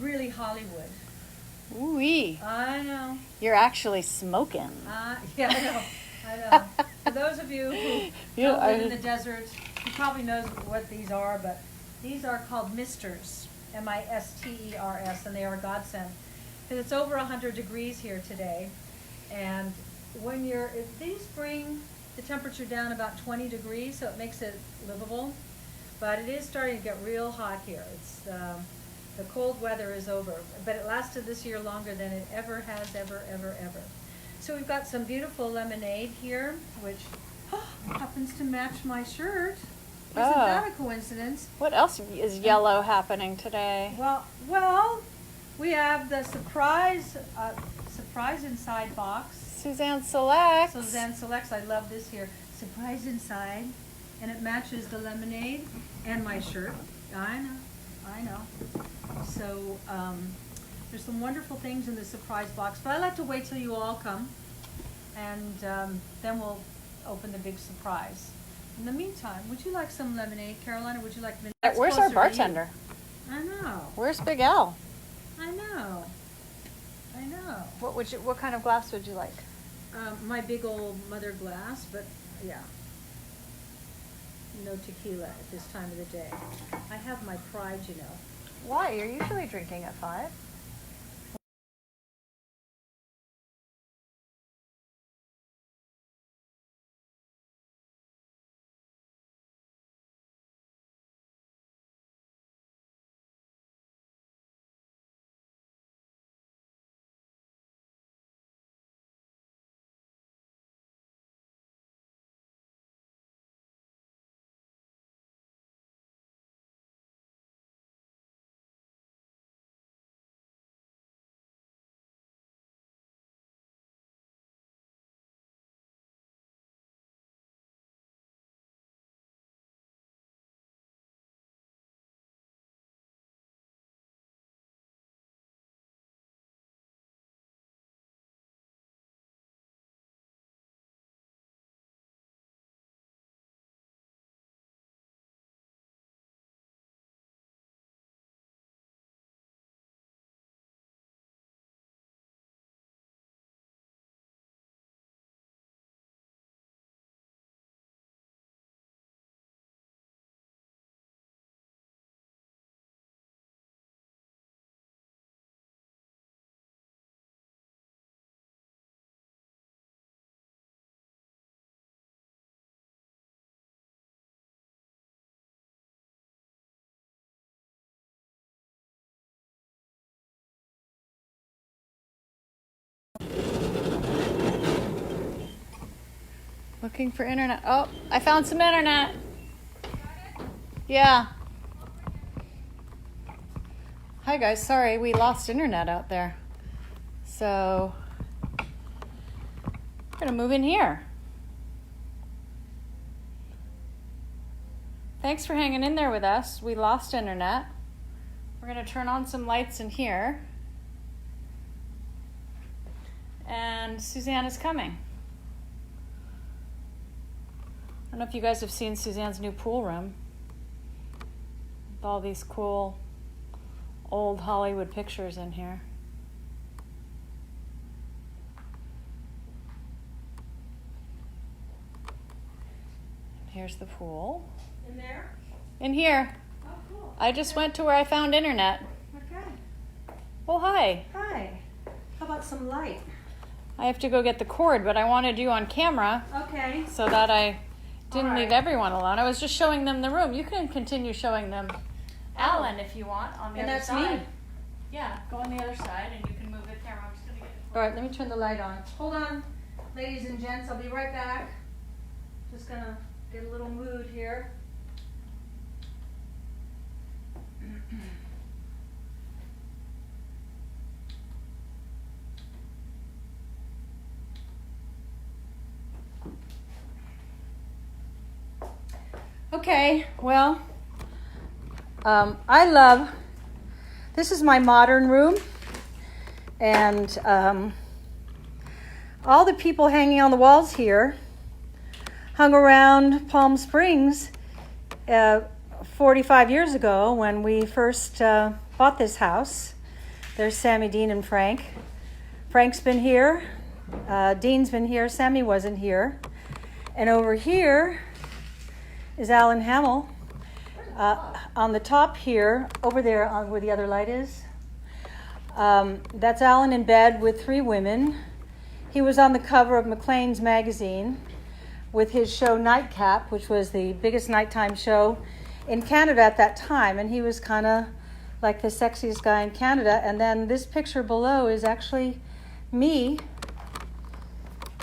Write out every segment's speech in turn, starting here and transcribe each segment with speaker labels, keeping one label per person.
Speaker 1: really Hollywood.
Speaker 2: Ooh-wee.
Speaker 1: I know.
Speaker 2: You're actually smoking.
Speaker 1: Yeah, I know. I know. For those of you who don't live in the desert, you probably know what these are, but these are called misters, misters, and they are a godsend. Because it's over 100 degrees here today, and these bring the temperature down about 20 degrees, so it makes it livable. But it is starting to get real hot here. It's the cold weather is over, but it lasted this year longer than it ever has, ever. So we've got some beautiful lemonade here, which happens to match my shirt. Isn't that a coincidence?
Speaker 2: What else is yellow happening today?
Speaker 1: Well, we have the surprise inside box.
Speaker 2: SUZANNE Selects.
Speaker 1: SUZANNE Selects. I love this here. Surprise inside, and it matches the lemonade and my shirt. I know. So there's some wonderful things in the surprise box, but I like to wait till you all come, and then we'll open the big surprise. In the meantime, would you like some lemonade, Carolina? Would you like?
Speaker 2: Where's our bartender?
Speaker 1: I know.
Speaker 2: Where's Big Al?
Speaker 1: I know.
Speaker 2: What kind of glass would you like?
Speaker 1: My big old mother glass, but yeah. No tequila at this time of the day. I have my pride, you know.
Speaker 2: Why? You're usually drinking at 5. Looking for internet. Oh, I found some internet. Yeah. Hi guys, sorry we lost internet out there. So we're gonna move in here. Thanks for hanging in there with us. We lost internet. We're gonna turn on some lights in here. And SUZANNE is coming. I don't know if you guys have seen SUZANNE's new pool room with all these cool old Hollywood pictures in here. Here's the pool.
Speaker 1: In there?
Speaker 2: In here.
Speaker 1: Oh, cool.
Speaker 2: I just went to where I found internet.
Speaker 1: Okay.
Speaker 2: Well, hi.
Speaker 1: Hi. How about some light?
Speaker 2: I have to go get the cord, but I wanted you on camera
Speaker 1: Okay.
Speaker 2: so that I didn't
Speaker 1: All right.
Speaker 2: leave everyone alone. I was just showing them the room. You can continue showing them Alan if you want on the
Speaker 1: And
Speaker 2: other
Speaker 1: that's
Speaker 2: side.
Speaker 1: me.
Speaker 2: Yeah, go on the other side and you can move the camera. I'm just going to get the
Speaker 1: All right, let me turn the light on. Hold on, ladies and gents. I'll be right back. Just gonna get a little mood here. Okay, well, this is my modern room, and all the people hanging on the walls here hung around Palm Springs 45 years ago when we first bought this house. There's Sammy, Dean, and Frank. Frank's been here. Dean's been here. Sammy wasn't here. And over here is Alan Hamill. On the top here, over there on where the other light is, that's Alan in bed with 3 women. He was on the cover of Maclean's magazine with his show Nightcap, which was the biggest nighttime show in Canada at that time. And he was kind of like the sexiest guy in Canada. And then this picture below is actually me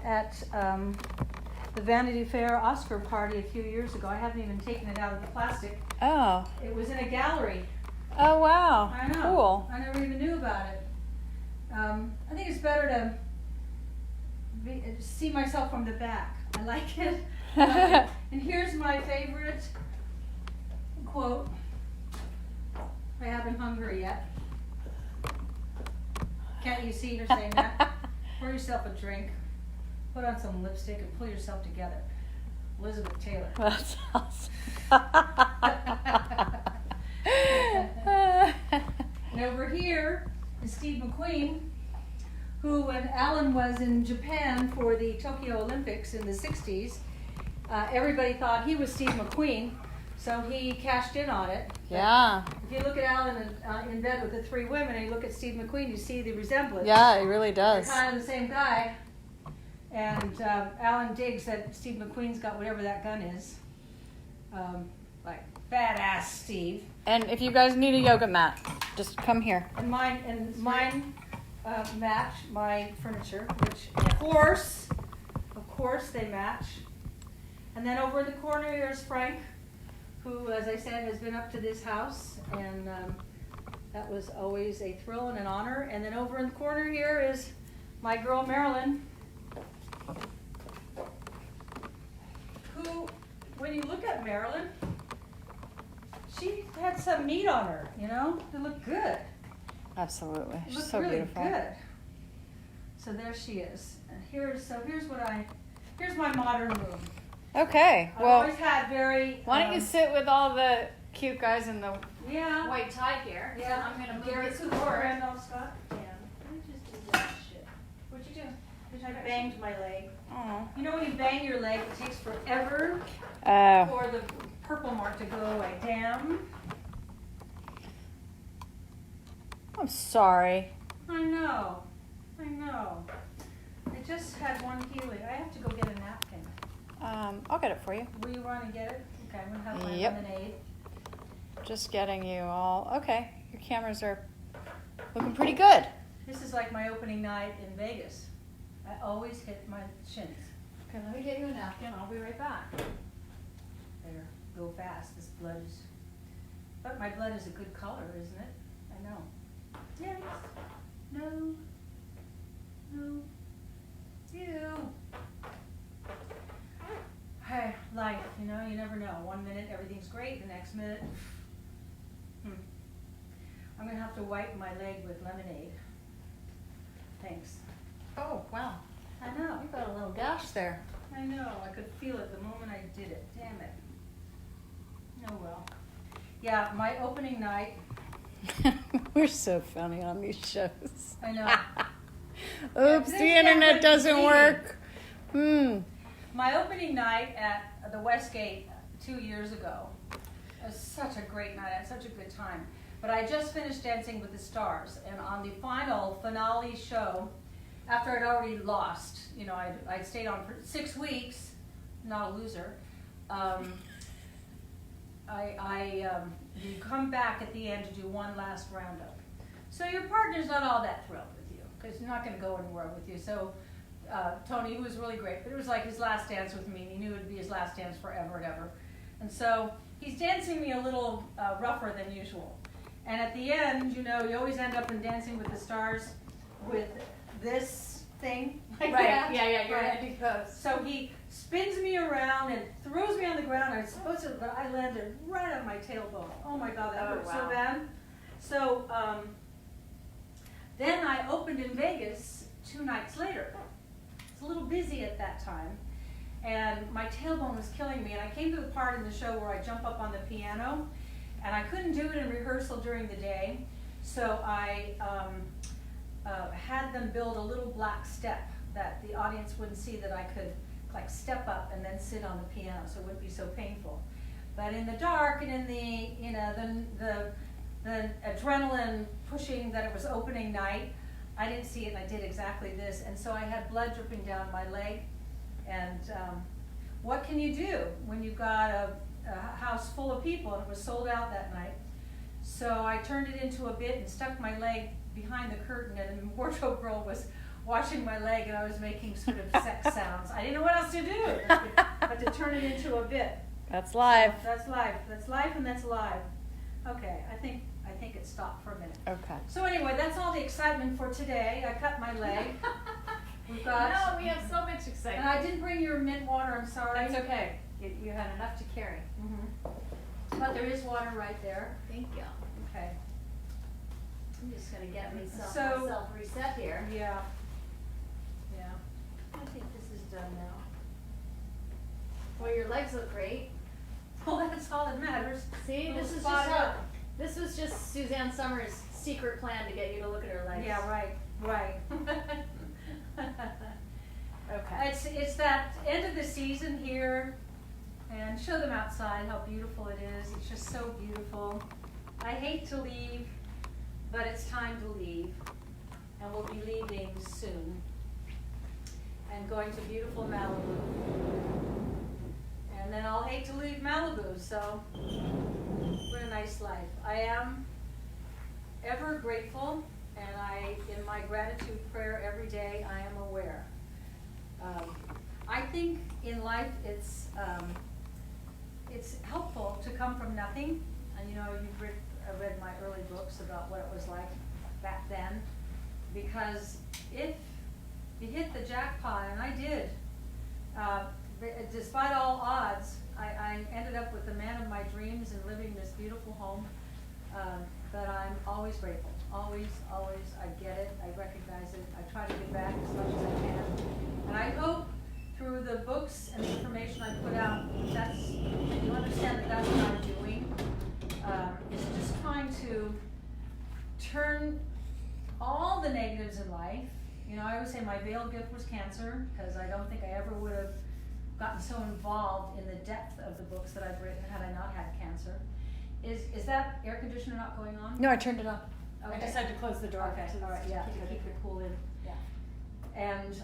Speaker 1: at the Vanity Fair Oscar party a few years ago. I haven't even taken it out of the plastic.
Speaker 2: Oh.
Speaker 1: It was in a gallery.
Speaker 2: Oh, wow.
Speaker 1: I know.
Speaker 2: Cool.
Speaker 1: I never even knew about it. I think it's better to see myself from the back. I like it. And here's my favorite quote. I haven't hungry yet. Can't you see her saying that? Pour yourself a drink. Put on some lipstick and pull yourself together. Elizabeth Taylor.
Speaker 2: That's awesome.
Speaker 1: And over here is Steve McQueen, who, when Alan was in Japan for the Tokyo Olympics in the 60s, everybody thought he was Steve McQueen, so he cashed in on it.
Speaker 2: Yeah.
Speaker 1: If you look at Alan in bed with the 3 women and you look at Steve McQueen, you see the resemblance.
Speaker 2: Yeah, it really does.
Speaker 1: They're kind of the same guy. And Alan digs that Steve McQueen's got whatever that gun is. Like, badass Steve.
Speaker 2: And if you guys need a yoga mat, just come here.
Speaker 1: And mine match my furniture, which of course they match. And then over in the corner here is Frank, who, as I said, has been up to this house, and that was always a thrill and an honor. And then over in the corner here is my girl Marilyn, who, when you look at Marilyn, she had some meat on her, you know? It looked good.
Speaker 2: Absolutely.
Speaker 1: It
Speaker 2: She's
Speaker 1: looked
Speaker 2: so
Speaker 1: really
Speaker 2: beautiful.
Speaker 1: good. So there she is. And here's my modern room.
Speaker 2: Okay.
Speaker 1: I've
Speaker 2: Well,
Speaker 1: always had very.
Speaker 2: why don't you sit with all the cute guys in the
Speaker 1: Yeah.
Speaker 2: white tie here?
Speaker 1: Yeah.
Speaker 2: I'm gonna move
Speaker 1: Gary
Speaker 2: this
Speaker 1: Cooper,
Speaker 2: forward.
Speaker 1: Randolph Scott. Yeah. Let me just do that shit.
Speaker 2: What'd you do?
Speaker 1: I banged my leg.
Speaker 2: Oh.
Speaker 1: You know when you bang your leg, it takes forever
Speaker 2: Oh.
Speaker 1: for the purple mark to go away. Damn.
Speaker 2: I'm sorry.
Speaker 1: I know. I just had one healing. I have to go get a napkin.
Speaker 2: I'll get it for you.
Speaker 1: Will you run and get it? Okay, I'm gonna have my
Speaker 2: Yep.
Speaker 1: lemonade.
Speaker 2: Just getting you all. Okay. Your cameras are looking pretty good.
Speaker 1: This is like my opening night in Vegas. I always hit my shins.
Speaker 2: Okay, let me get you a napkin. I'll be right back.
Speaker 1: There, go fast. This blood is. But my blood is a good color, isn't it? I know. Yes. No. Ew. Hey, life, you know, you never know. 1 minute everything's great, the next minute. I'm gonna have to wipe my leg with lemonade. Thanks.
Speaker 2: Oh, wow.
Speaker 1: I know.
Speaker 2: You got a little gash there.
Speaker 1: I know. I could feel it the moment I did it. Damn it. Oh well. Yeah, my opening night.
Speaker 2: We're so funny on these shows.
Speaker 1: I know.
Speaker 2: Oops,
Speaker 1: Yeah,
Speaker 2: the internet doesn't work.
Speaker 1: My opening night at the Westgate 2 years ago was such a great night. I had such a good time. But I just finished Dancing with the Stars, and on the finale show, after I'd already lost, you know, I'd stayed on for 6 weeks, not a loser. You come back at the end to do one last roundup. So your partner's not all that thrilled with you, because he's not going to go anywhere with you. So Tony, who was really great, but it was like his last dance with me, and he knew it would be his last dance forever and ever. And so he's dancing me a little rougher than usual. And at the end, you know, you always end up in Dancing with the Stars with this thing. Like that.
Speaker 2: Yeah, you're
Speaker 1: Right.
Speaker 2: ending pose.
Speaker 1: So he spins me around and throws me on the ground. I'm supposed to, but I landed right on my tailbone. Oh my God, that hurt so bad. So then I opened in Vegas 2 nights later. It's a little busy at that time, and my tailbone was killing me. And I came to the part in the show where I jump up on the piano, and I couldn't do it in rehearsal during the day. So I had them build a little black step that the audience wouldn't see, that I could like step up and then sit on the piano, so it wouldn't be so painful. But in the dark and in the adrenaline pushing that it was opening night, I didn't see it, and I did exactly this. And so I had blood dripping down my leg. And what can you do when you've got a house full of people, and it was sold out that night? So I turned it into a bit and stuck my leg behind the curtain, and the wardrobe girl was washing my leg, and I was making sort of sex sounds. I didn't know what else to do but to turn it into a bit.
Speaker 2: That's live.
Speaker 1: So that's live. That's live, and that's live. Okay, I think it stopped for a minute.
Speaker 2: Okay.
Speaker 1: So anyway, that's all the excitement for today. I cut my leg. We've got.
Speaker 3: No, we have so much excitement.
Speaker 1: And I didn't bring your mint water. I'm sorry.
Speaker 3: That's okay. You had enough to carry.
Speaker 1: Mm-hmm. But there is water right there.
Speaker 3: Thank you.
Speaker 1: Okay.
Speaker 3: I'm just gonna get myself
Speaker 1: So-
Speaker 3: reset here.
Speaker 1: Yeah. Yeah. I think this is done now.
Speaker 3: Well, your legs look great.
Speaker 1: Well, that's all that matters.
Speaker 3: See,
Speaker 1: Little
Speaker 3: this is
Speaker 1: spot
Speaker 3: just
Speaker 1: up.
Speaker 3: this was just Suzanne Summers' secret plan to get you to look at her legs.
Speaker 1: Yeah, right.
Speaker 3: Okay.
Speaker 1: It's that end of the season here, and show them outside how beautiful it is. It's just so beautiful. I hate to leave, but it's time to leave, and we'll be leaving soon and going to beautiful Malibu. And then I'll hate to leave Malibu, so what a nice life. I am ever grateful, and in my gratitude prayer every day, I am aware. I think in life it's helpful to come from nothing. And you know, I read my early books about what it was like back then, because if you hit the jackpot, and I did, despite all odds, I ended up with the man of my dreams and living this beautiful home, that I'm always grateful. Always, I get it, I recognize it, I try to give back as much as I can. And I hope through the books and the information I put out, you understand that that's what I'm doing, is just trying to turn all the negatives in life. You know, I always say my veiled gift was cancer, because I don't think I ever would have gotten so involved in the depth of the books that I've written had I not had cancer. Is that air conditioner not going on?
Speaker 2: No, I turned it on.
Speaker 1: Okay.
Speaker 2: I just had to close the door.
Speaker 1: Okay, all right, yeah, to keep it cool in. Yeah. And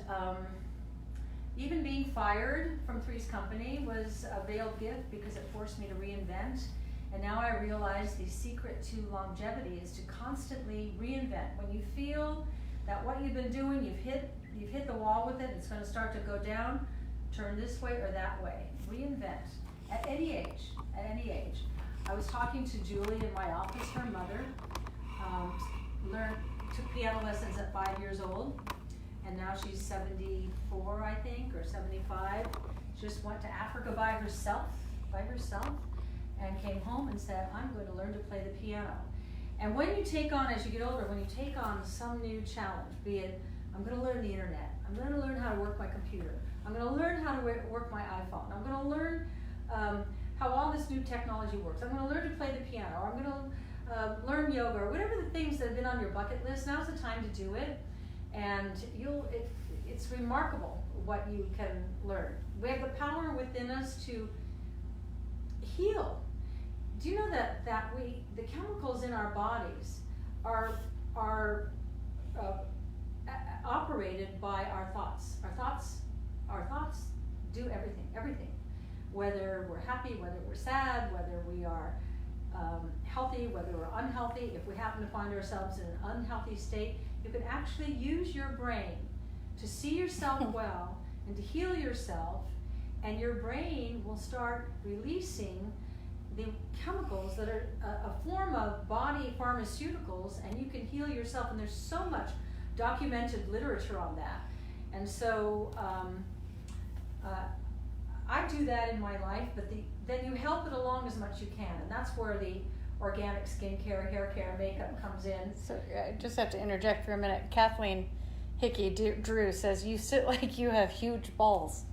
Speaker 1: even being fired from Three's Company was a veiled gift, because it forced me to reinvent. And now I realize the secret to longevity is to constantly reinvent. When you feel that what you've been doing, you've hit the wall with it, it's going to start to go down, turn this way or that way. Reinvent at any age. At any age. I was talking to Julie in my office. Her mother took piano lessons at 5 years old, and now she's 74, I think, or 75. Just went to Africa by herself, and came home and said, I'm going to learn to play the piano. And when you take on, as you get older, when you take on some new challenge, be it, I'm going to learn the internet, I'm going to learn how to work my computer, I'm going to learn how to work my iPhone, I'm going to learn how all this new technology works, I'm going to learn to play the piano, or I'm going to learn yoga, or whatever the things that have been on your bucket list, now's the time to do it. And it's remarkable what you can learn. We have the power within us to heal. Do you know that the chemicals in our bodies are operated by our thoughts. Our thoughts do everything. Whether we're happy, whether we're sad, whether we are healthy, whether we're unhealthy. If we happen to find ourselves in an unhealthy state, you can actually use your brain to see yourself well and to heal yourself, and your brain will start releasing the chemicals that are a form of body pharmaceuticals, and you can heal yourself, and there's so much documented literature on that. And so I do that in my life, but then you help it along as much as you can, and that's where the organic skincare, hair care, makeup comes in.
Speaker 2: So I just have to interject for a minute. Kathleen Hickey Drew says, you sit like you have huge balls.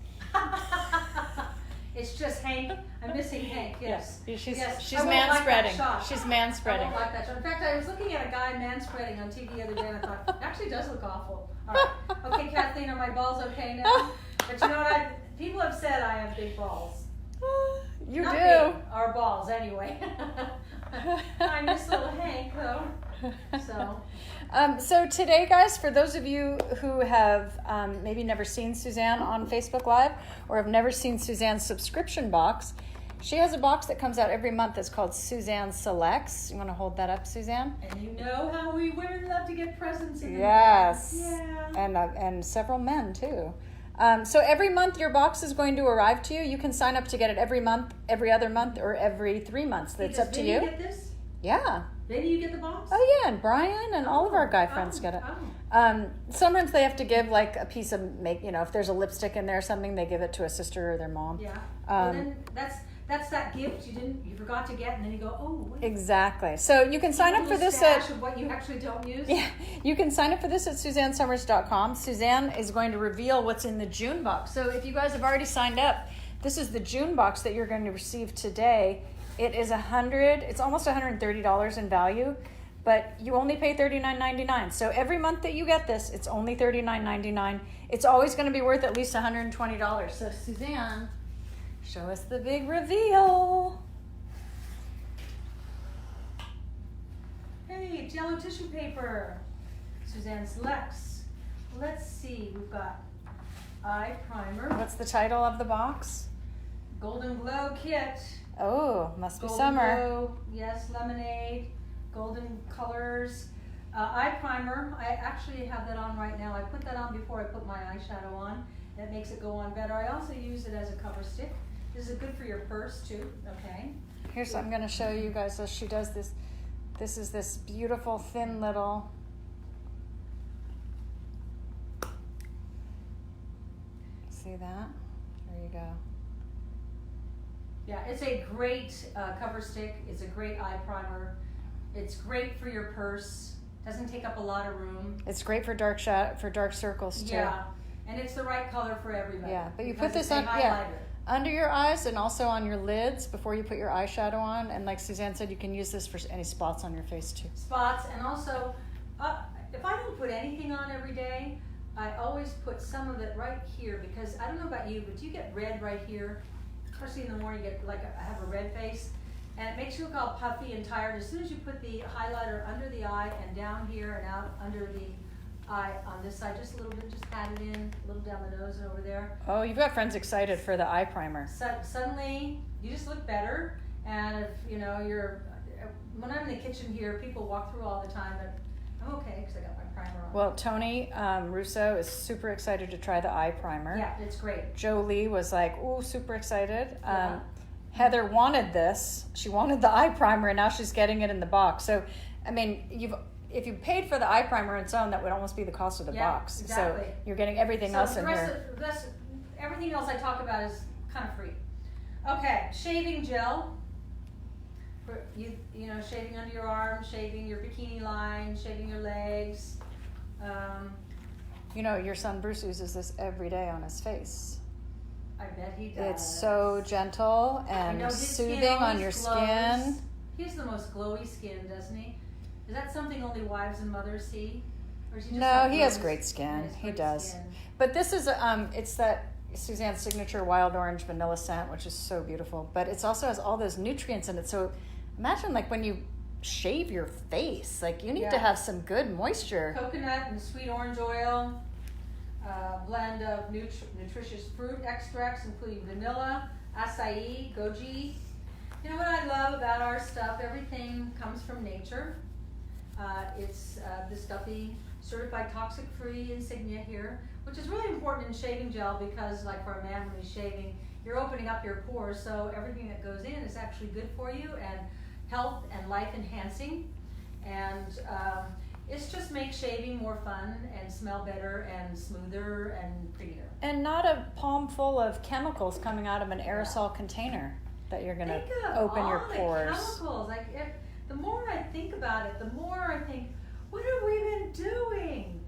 Speaker 1: It's just Hank. I'm missing Hank. Yes.
Speaker 2: Yeah. She's
Speaker 1: I won't like that
Speaker 2: manspreading.
Speaker 1: shot.
Speaker 2: She's
Speaker 1: I
Speaker 2: manspreading.
Speaker 1: don't like that shot. In fact, I was looking at a guy manspreading on TV the other day, and I thought, it actually does look awful. All right. Okay, Kathleen, are my balls okay now? But you know what? People have said I have big balls.
Speaker 2: You
Speaker 1: Not
Speaker 2: do.
Speaker 1: big, our balls, anyway. I miss little Hank, though.
Speaker 2: So today, guys, for those of you who have maybe never seen Suzanne on Facebook Live or have never seen Suzanne's subscription box, she has a box that comes out every month that's called SUZANNE Selects. You want to hold that up, Suzanne?
Speaker 1: And you know how we women love to get presents in the
Speaker 2: Yes.
Speaker 1: mail.
Speaker 2: Yeah. And several men, too. So every month your box is going to arrive to you. You can sign up to get it every month, every other month, or every 3 months. That's up to you.
Speaker 1: Does Vinny get this?
Speaker 2: Yeah.
Speaker 1: Vinny, you get the box?
Speaker 2: Oh yeah, and Brian and all of our guy friends get it. Sometimes they have to give like a piece of if there's a lipstick in there or something, they give it to a sister or their mom.
Speaker 1: Yeah. Well, then that's that gift you forgot to get, and then you go, oh wait.
Speaker 2: Exactly. So you can sign up for this
Speaker 1: at of what you actually don't use.
Speaker 2: Yeah, you can sign up for this at SuzanneSummers.com. Suzanne is going to reveal what's in the June box. So if you guys have already signed up, this is the June box that you're going to receive today. It is it's almost $130 in value, but you only pay $39.99. So every month that you get this, it's only $39.99. It's always going to be worth at least $120. So Suzanne, show us the big reveal.
Speaker 1: Hey, it's yellow tissue paper. SUZANNE Selects. Let's see, we've got eye primer.
Speaker 2: What's the title of the box?
Speaker 1: Golden Glow Kit.
Speaker 2: Oh, must be
Speaker 1: Golden
Speaker 2: summer.
Speaker 1: Glow, yes, lemonade, golden colors. Eye primer, I actually have that on right now. I put that on before I put my eyeshadow on. That makes it go on better. I also use it as a cover stick. This is good for your purse too, okay?
Speaker 2: I'm going to show you guys as she does this. This is this beautiful thin little. See that? There you go.
Speaker 1: Yeah, it's a great cover stick. It's a great eye primer. It's great for your purse. Doesn't take up a lot of room.
Speaker 2: It's great for dark circles too.
Speaker 1: Yeah, and it's the right color for everybody.
Speaker 2: Yeah, but you put this on under your eyes and also on your lids before you put your eyeshadow on. And like Suzanne said, you can use this for any spots on your face too.
Speaker 1: Spots, and also if I don't put anything on every day, I always put some of it right here because I don't know about you, but you get red right here. Especially in the morning, you get I have a red face, and it makes you look all puffy and tired. As soon as you put the highlighter under the eye and down here and out under the eye on this side, just a little bit, just pat it in, a little down the nose and over there.
Speaker 2: Oh, you've got friends excited for the eye primer.
Speaker 1: Suddenly, you just look better, and if when I'm in the kitchen here, people walk through all the time, but I'm okay because I got my primer on.
Speaker 2: Well, Tony Russo is super excited to try the eye primer.
Speaker 1: Yeah, it's great.
Speaker 2: Jolie was like, "Ooh, super excited."
Speaker 1: Yeah.
Speaker 2: Heather wanted this. She wanted the eye primer, and now she's getting it in the box. So, I mean, if you paid for the eye primer on its own, that would almost be the cost of the box.
Speaker 1: Exactly.
Speaker 2: So you're getting everything else in here.
Speaker 1: Everything else I talk about is kind of free. Okay, shaving gel. For shaving under your arms, shaving your bikini line, shaving your legs.
Speaker 2: Your son Bruce uses this every day on his face.
Speaker 1: I bet he does.
Speaker 2: It's so gentle and soothing on your skin.
Speaker 1: He has the most glowy skin, doesn't he? Is that something only wives and mothers see? Or is he just
Speaker 2: No, he has great skin. He does.
Speaker 1: Skin.
Speaker 2: But this is it's that Suzanne's signature wild orange vanilla scent, which is so beautiful. But it also has all those nutrients in it. So imagine when you shave your face, you need to have some good moisture.
Speaker 1: Coconut and sweet orange oil. Blend of nutritious fruit extracts, including vanilla, acai, goji. You know what I love about our stuff? Everything comes from nature. It's the stuffy, certified toxic-free insignia here, which is really important in shaving gel because, for a man when he's shaving, you're opening up your pores, so everything that goes in is actually good for you and health and life-enhancing. And it just makes shaving more fun and smell better and smoother and prettier.
Speaker 2: And not a palm full of chemicals coming out of an aerosol container that you're going to open your pores.
Speaker 1: Chemicals. The more I think about it, the more I think, what have we been doing?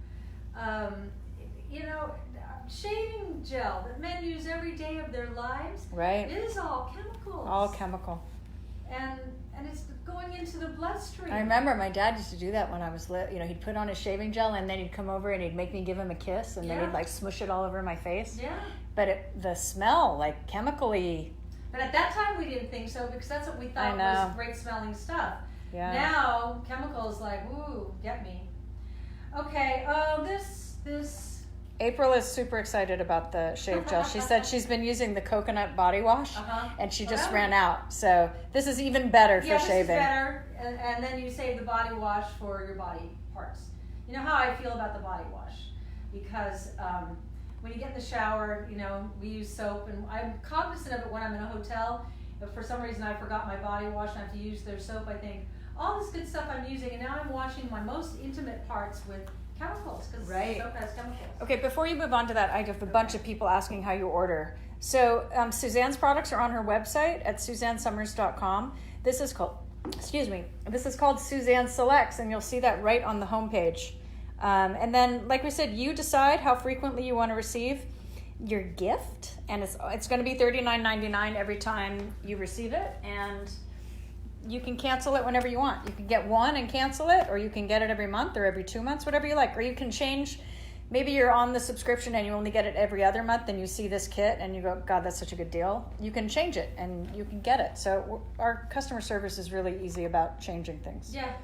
Speaker 1: Shaving gel that men use every day of their lives.
Speaker 2: Right.
Speaker 1: It is all chemicals.
Speaker 2: All chemical.
Speaker 1: And it's going into the bloodstream.
Speaker 2: I remember my dad used to do that when I was little. You know, he'd put on his shaving gel and then he'd come over and he'd make me give him a kiss and then he'd like smush it all over my face.
Speaker 1: Yeah.
Speaker 2: But the smell, like chemically.
Speaker 1: But at that time we didn't think so because that's what we thought was great smelling stuff.
Speaker 2: Yeah.
Speaker 1: Now chemicals like, ooh, get me. Okay. This.
Speaker 2: April is super excited about the shave gel. She said she's been using the coconut body wash and she just ran out. So this is even better for shaving.
Speaker 1: This is better. And then you save the body wash for your body parts. You know how I feel about the body wash? Because when you get in the shower, you know, we use soap, and I'm cognizant of it when I'm in a hotel. If for some reason I forgot my body wash and I have to use their soap, I think, all this good stuff I'm using, and now I'm washing my most intimate parts with chemicals, because soap has chemicals.
Speaker 2: Okay, before you move on to that, I have a bunch of people asking how you order. So Suzanne's products are on her website at SUZANNESummers.com. This is called, SUZANNE Selects, and you'll see that right on the homepage. And then, like we said, you decide how frequently you want to receive your gift, and it's going to be $39.99 every time you receive it, and you can cancel it whenever you want. You can get one and cancel it, or you can get it every month or every 2 months, whatever you like. Or you can change. Maybe you're on the subscription and you only get it every other month, and you see this kit and you go, God, that's such a good deal. You can change it and you can get it. So our customer service is really easy about changing things.
Speaker 1: Yeah.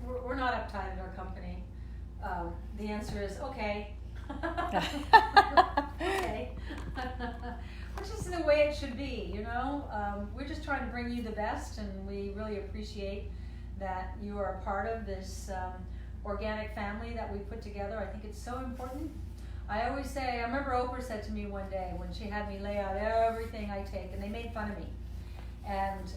Speaker 1: We're not uptight at our company. The answer is okay. Okay. Which is the way it should be, you know. We're just trying to bring you the best, and we really appreciate that you are a part of this organic family that we put together. I think it's so important. I always say, I remember Oprah said to me one day when she had me lay out everything I take, and they made fun of me. And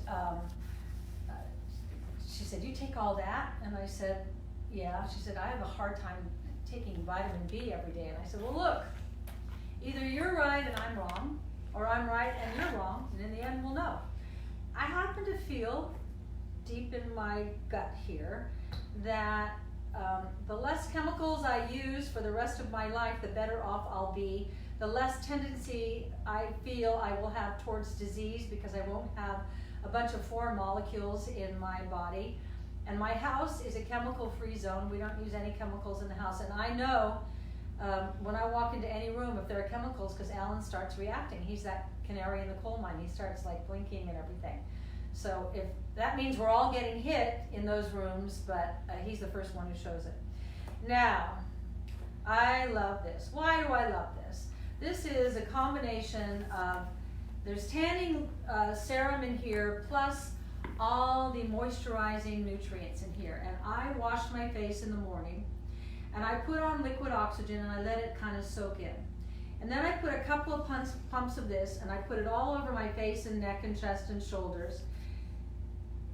Speaker 1: she said, "You take all that?" And I said, "Yeah." She said, "I have a hard time taking vitamin B every day." And I said, "Well, look, either you're right and I'm wrong, or I'm right and you're wrong, and in the end we'll know." I happen to feel deep in my gut here that the less chemicals I use for the rest of my life, the better off I'll be. The less tendency I feel I will have towards disease, because I won't have a bunch of foreign molecules in my body. And my house is a chemical-free zone. We don't use any chemicals in the house. And I know when I walk into any room, if there are chemicals, because Alan starts reacting. He's that canary in the coal mine. He starts like blinking and everything. So if that means we're all getting hit in those rooms, but he's the first one who shows it. Now, I love this. Why do I love this? This is a combination of, there's tanning serum in here, plus all the moisturizing nutrients in here. And I wash my face in the morning, and I put on liquid oxygen, and I let it kind of soak in. And then I put a couple of pumps of this, and I put it all over my face and neck and chest and shoulders.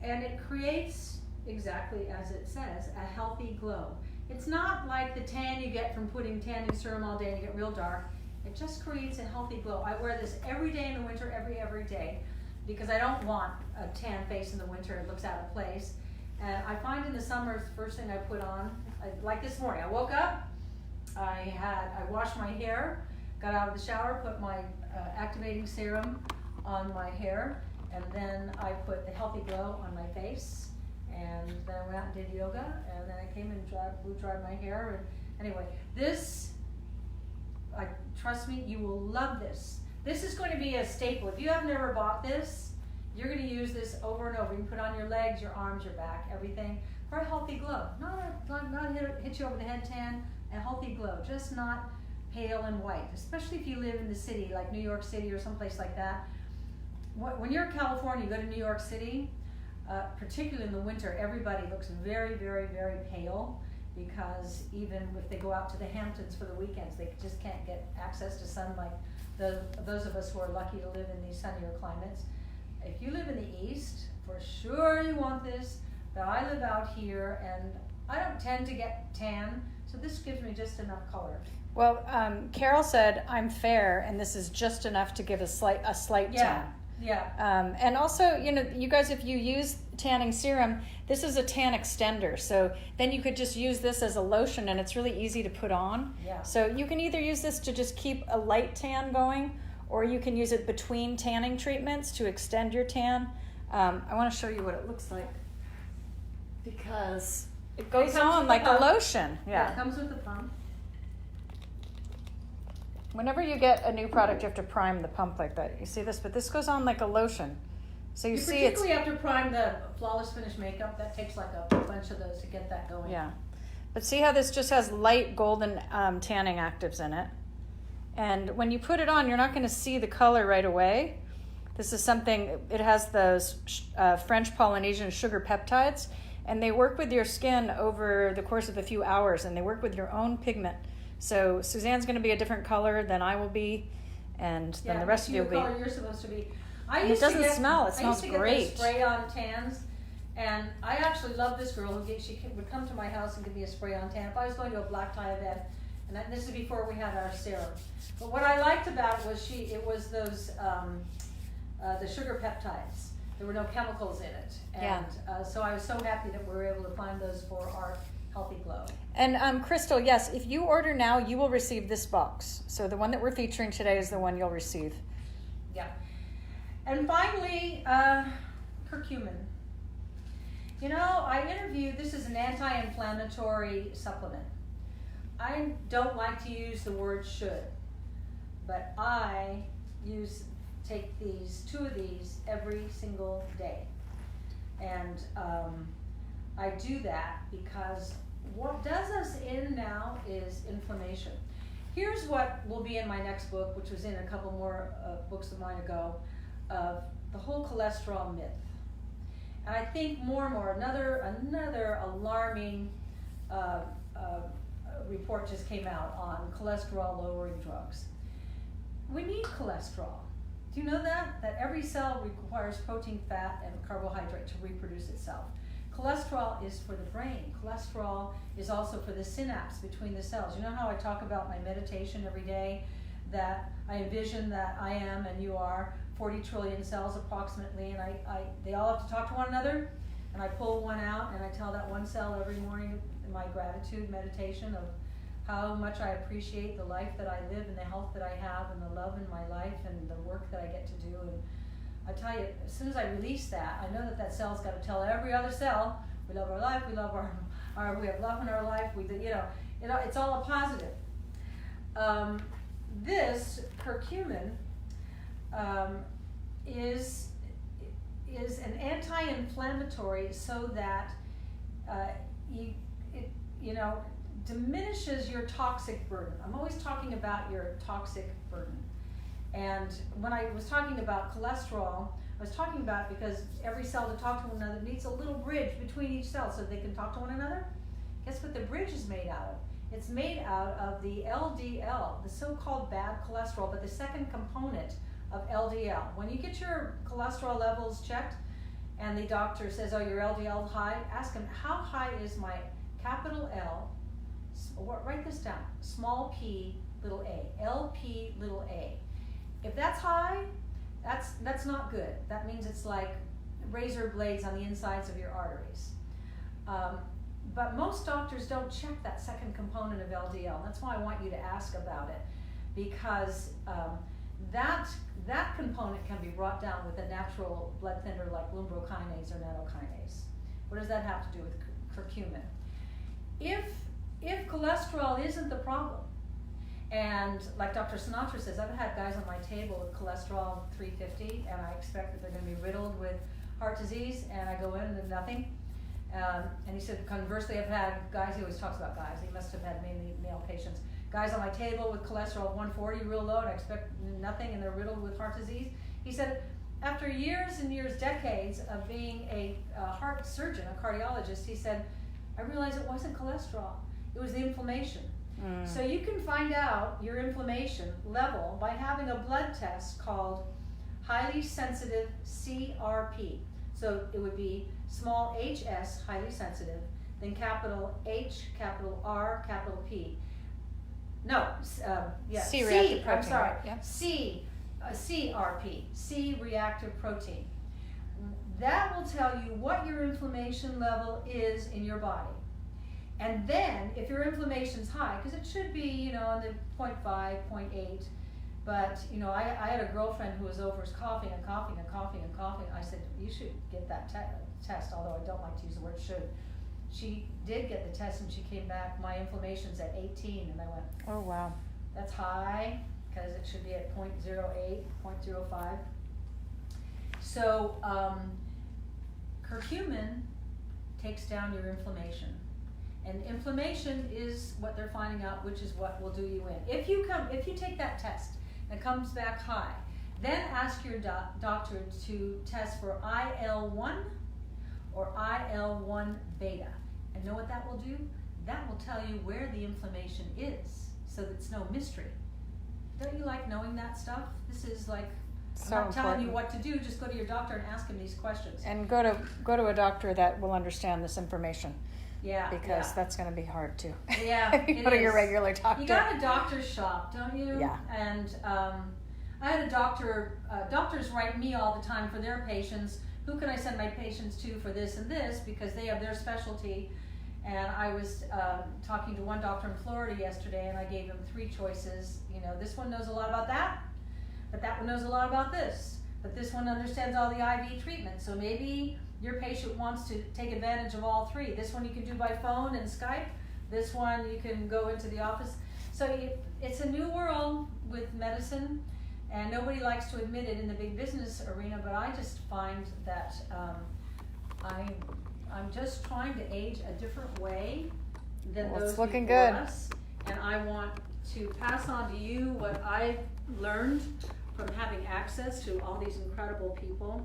Speaker 1: And it creates, exactly as it says, a healthy glow. It's not like the tan you get from putting tanning serum all day and you get real dark. It just creates a healthy glow. I wear this every day in the winter, every day, because I don't want a tan face in the winter. It looks out of place. And I find in the summer, the first thing I put on, like this morning, I woke up, I washed my hair, got out of the shower, put my activating serum on my hair, and then I put the Healthy Glow on my face, and then I went out and did yoga, and then I came and blow dried my hair. And anyway, this, trust me, you will love this. This is going to be a staple. If you have never bought this, you're going to use this over and over. You can put it on your legs, your arms, your back, everything, for a healthy glow. Not hit you over the head tan, a healthy glow, just not pale and white, especially if you live in the city, like New York City or someplace like that. When you're in California, you go to New York City, particularly in the winter, everybody looks very, very, very pale, because even if they go out to the Hamptons for the weekends, they just can't get access to sunlight. Those of us who are lucky to live in these sunnier climates. If you live in the East, for sure you want this, but I live out here and I don't tend to get tan, so this gives me just enough color.
Speaker 2: Well, Carol said, I'm fair, and this is just enough to give a slight tan.
Speaker 1: Yeah.
Speaker 2: And also, you guys, if you use tanning serum, this is a tan extender. So then you could just use this as a lotion, and it's really easy to put on.
Speaker 1: Yeah.
Speaker 2: So you can either use this to just keep a light tan going, or you can use it between tanning treatments to extend your tan. I want to show you what it looks like because it goes on like a lotion. Yeah.
Speaker 1: It comes with the pump.
Speaker 2: Whenever you get a new product, you have to prime the pump like that. You see this? But this goes on like a lotion. So you see it's...
Speaker 1: particularly have to prime the Flawless Finish makeup. That takes like a bunch of those to get that going.
Speaker 2: Yeah. But see how this just has light golden tanning actives in it? And when you put it on, you're not going to see the color right away. This is something, it has those French Polynesian sugar peptides, and they work with your skin over the course of a few hours, and they work with your own pigment. So Suzanne's going to be a different color than I will be, and then the rest of you will be.
Speaker 1: The color you're supposed to be.
Speaker 2: It doesn't smell. It smells great.
Speaker 1: I used to get spray-on tans, and I actually love this girl who would come to my house and give me a spray-on tan. If I was going to a black tie event, and this is before we had our serum. But what I liked about it was it was those the sugar peptides. There were no chemicals in it, and so I was so happy that we were able to find those for our healthy glow.
Speaker 2: And Crystal, yes, if you order now, you will receive this box. So the one that we're featuring today is the one you'll receive.
Speaker 1: Yeah. And finally, curcumin. You know, I interviewed, this is an anti-inflammatory supplement. I don't like to use the word should, but I take two of these every single day. And I do that because what does us in now is inflammation. Here's what will be in my next book, which was in a couple more books of mine ago, of the whole cholesterol myth. And I think more and more, another alarming report just came out on cholesterol lowering drugs. We need cholesterol. Do you know that every cell requires protein, fat, and carbohydrate to reproduce itself? Cholesterol is for the brain. Cholesterol is also for the synapse between the cells. You know how I talk about my meditation every day, that I envision that I am and you are 40 trillion cells approximately, and they all have to talk to one another, and I pull one out and I tell that one cell every morning in my gratitude meditation of how much I appreciate the life that I live and the health that I have and the love in my life and the work that I get to do. And I tell you, as soon as I release that, I know that cell's got to tell every other cell, we love our life, we love we have love in our life, it's all a positive. This curcumin is an anti-inflammatory, so that it diminishes your toxic burden. I'm always talking about your toxic burden. And when I was talking about cholesterol, I was talking about it because every cell to talk to one another needs a little bridge between each cell so they can talk to one another. Guess what the bridge is made out of? It's made out of the LDL, the so-called bad cholesterol, but the second component of LDL. When you get your cholesterol levels checked and the doctor says, oh, your LDL high, ask him, how high is my capital L, write this down, small p, little a, LP, little a. If that's high, that's not good. That means it's like razor blades on the insides of your arteries. But most doctors don't check that second component of LDL. That's why I want you to ask about it, because that component can be brought down with a natural blood thinner like lumbrokinase or nattokinase. What does that have to do with curcumin? If cholesterol isn't the problem, and like Dr. Sinatra says, I've had guys on my table with cholesterol 350, and I expect that they're going to be riddled with heart disease, and I go in and there's nothing. And he said, conversely, I've had guys, he always talks about guys, he must have had mainly male patients, guys on my table with cholesterol of 140 real low, and I expect nothing, and they're riddled with heart disease. He said, after years and years, decades of being a heart surgeon, a cardiologist, he said, I realized it wasn't cholesterol, it was the inflammation. So you can find out your inflammation level by having a blood test called highly sensitive CRP. So it would be small hs, highly sensitive, then capital H, capital R, capital P. No,
Speaker 2: C reactive protein.
Speaker 1: I'm sorry,
Speaker 2: yeah.
Speaker 1: CRP, C reactive protein. That will tell you what your inflammation level is in your body. And then, if your inflammation's high, because it should be, in the 0.5, 0.8, But, you know, I had a girlfriend who was over coughing and coughing and coughing and coughing. I said, you should get that test, although I don't like to use the word should. She did get the test and she came back, my inflammation's at 18, and I went,
Speaker 2: Oh, wow.
Speaker 1: that's high, because it should be at 0.08, 0.05. So, curcumin takes down your inflammation. And inflammation is what they're finding out, which is what will do you in. If you take that test and it comes back high, then ask your doctor to test for IL-1 or IL-1 beta. And know what that will do? That will tell you where the inflammation is, so that it's no mystery. Don't you like knowing that stuff? This is like,
Speaker 2: So
Speaker 1: I'm not telling you
Speaker 2: important.
Speaker 1: what to do, just go to your doctor and ask him these questions.
Speaker 2: And go to a doctor that will understand this information.
Speaker 1: Yeah,
Speaker 2: Because that's going to be hard too.
Speaker 1: Yeah,
Speaker 2: You
Speaker 1: it
Speaker 2: go to
Speaker 1: is.
Speaker 2: your regular doctor.
Speaker 1: You got a doctor's shop, don't you?
Speaker 2: Yeah.
Speaker 1: And I had a doctor, doctors write me all the time for their patients. Who can I send my patients to for this and this? Because they have their specialty. And I was talking to one doctor in Florida yesterday, and I gave him 3 choices. You know, this one knows a lot about that, but that one knows a lot about this. But this one understands all the IV treatment. So maybe your patient wants to take advantage of all 3. This one you can do by phone and Skype. This one you can go into the office. So it's a new world with medicine, and nobody likes to admit it in the big business arena, but I just find that I'm just trying to age a different way than
Speaker 2: Well,
Speaker 1: those
Speaker 2: it's looking
Speaker 1: before
Speaker 2: good.
Speaker 1: us. And I want to pass on to you what I've learned from having access to all these incredible people.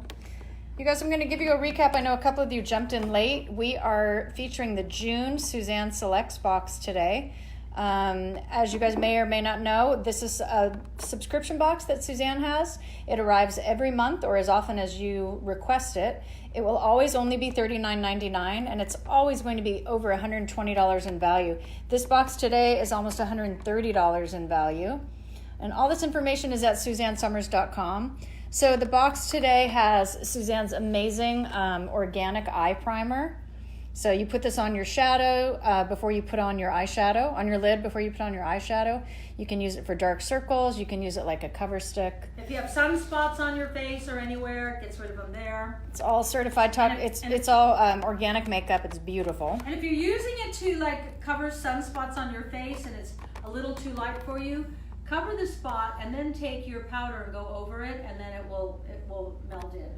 Speaker 2: You guys, I'm going to give you a recap. I know a couple of you jumped in late. We are featuring the June SUZANNE Selects Box today. As you guys may or may not know, this is a subscription box that SUZANNE has. It arrives every month or as often as you request it. It will always only be $39.99, and it's always going to be over $120 in value. This box today is almost $130 in value. And all this information is at SUZANNESummers.com. So the box today has SUZANNE's amazing organic eye primer. So you put this on your shadow before you put on your eyeshadow, on your lid before you put on your eyeshadow. You can use it for dark circles. You can use it like a cover stick.
Speaker 1: If you have sunspots on your face or anywhere, it gets rid of them there.
Speaker 2: It's all certified top. It's all organic makeup. It's beautiful.
Speaker 1: And if you're using it to like cover sunspots on your face and it's a little too light for you, cover the spot and then take your powder and go over it, and then it will melt in.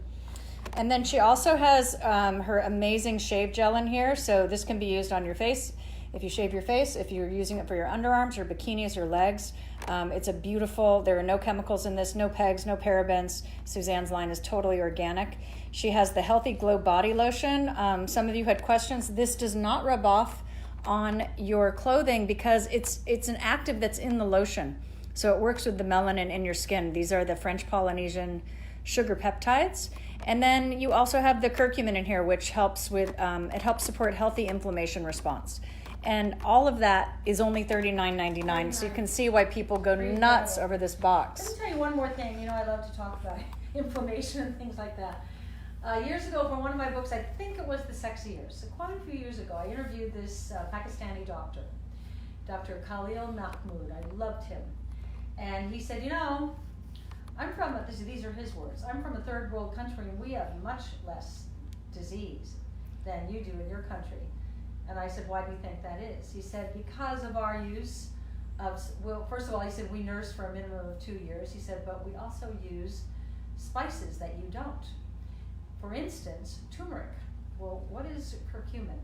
Speaker 2: And then she also has her amazing shave gel in here. So this can be used on your face. If you shave your face, if you're using it for your underarms or bikinis or legs, it's a beautiful, there are no chemicals in this, no pegs, no parabens. SUZANNE's line is totally organic. She has the Healthy Glow Body Lotion. Some of you had questions. This does not rub off on your clothing because it's an active that's in the lotion. So it works with the melanin in your skin. These are the French Polynesian sugar peptides. And then you also have the curcumin in here, which helps with, it helps support healthy inflammation response. And all of that is only $39.99. So you can see why people go nuts over this
Speaker 1: Let
Speaker 2: box.
Speaker 1: me tell you one more thing. You know, I love to talk about inflammation and things like that. Years ago, for one of my books, I think it was The Sexy Years, so quite a few years ago, I interviewed this Pakistani doctor, Dr. Khalil Mahmood. I loved him. And he said, you know, I'm from, these are his words, I'm from a third world country and we have much less disease than you do in your country. And I said, why do you think that is? He said, because of our use of, well, first of all, he said, we nurse for a minimum of 2 years. He said, but we also use spices that you don't. For instance, turmeric. Well, what is curcumin?